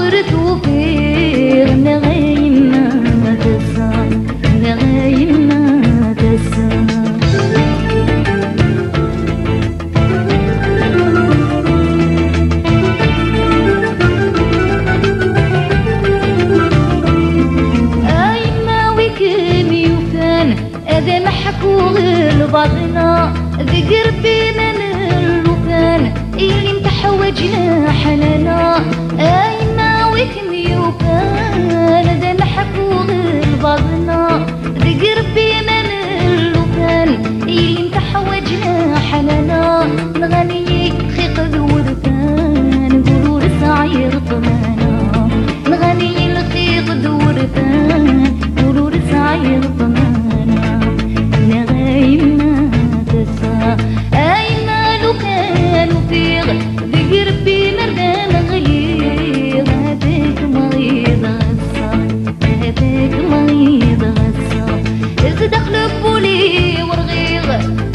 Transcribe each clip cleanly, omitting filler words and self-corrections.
ورثوا فيه نغايم ما تسا نغايم ما تسا هذا ما حكوا غير بعضنا ذكر بينا الوفان اللي متحوجنا حنانا ايما وكم يوفان هذا ما حكوا غير بعضنا ذكر بينا الوفان اللي متحوجنا حنانا نغني خيق ذورفان نقولوا لسعير طمانا نغني الخيق ذورفان نقولوا لسعير طمانا دخل بولي ورغيغ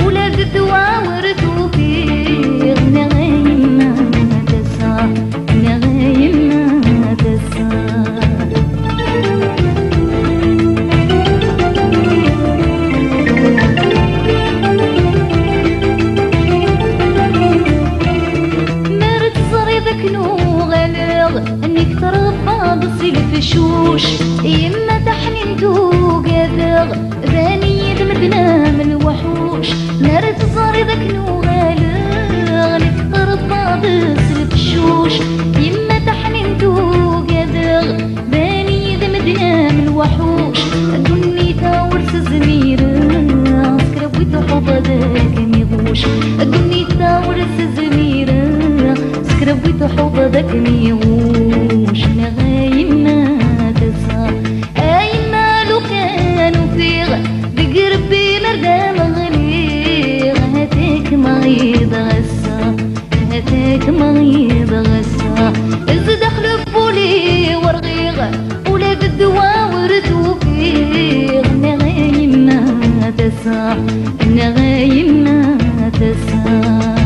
ولاد الدواء ورثوا فيه نغايم ما تسا نغايم ما تسا مرت صريدك نو غالغ انك تربى بصيل فشوش يما تحنينتو قادغ ذاني دمدنا من الوحوش نار تصاري ذاك نوغالغ نكتر الطابس الفشوش يما تحنينتو قادغ ذاني دمدنا من الوحوش الدني تاورس زميرة سكربويت حوض ذاك ميغوش الدني تاورس زميرة سكربويت حوض ذاك ميغوش نغايم ما تسا ايما لو كانوا فيغ بقربي مردام غليغ هاتيك مريض غسا هاتيك مريض غسا إز دخل بولي ورغيغ ولاد الدواء ورثوا فيه نغايم ما تسا نغايم ما تسا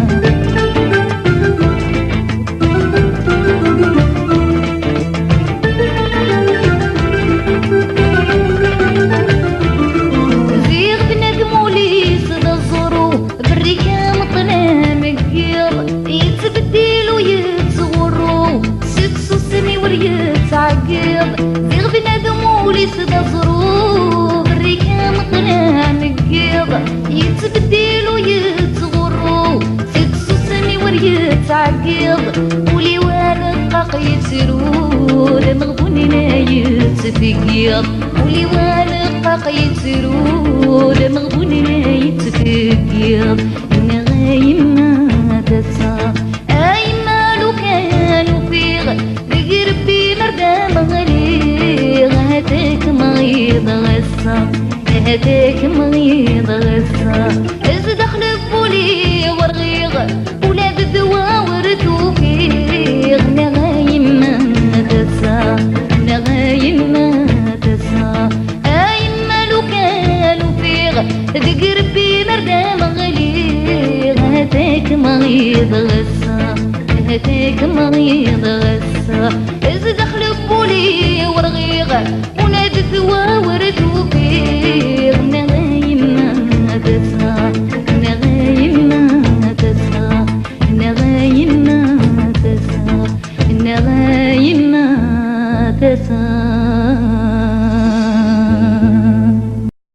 زيغ بنادم ولي صدا ظروف الريكام طلع نقيض يتبدل ويتصغرو سكسوسني وريتعقيض ولي والقاق يتسرود مغبوني لا يتفقيض ولي والقاق يتسرود مغبوني لا يتفقيض نغايم ما تسا ايما لو كانوا فيغ بقربي مردام غليغ هاتيك مريض غسا هاتيك مريض غسا إز دخل بولي ورغيغ ولاد الدواء ورثوا فيه نغايم ما تسا نغايم ما تسا ايما لو كانوا فيغ بقربي مردام غليغ هاتيك مريض غسا هاتيك مريض غسا إز دخل بولي ورغيغ ولاد الدواء ورثوا فيه نغايم ما تسا نغايم ما تسا نغايم ما تسا نغايم ما تسا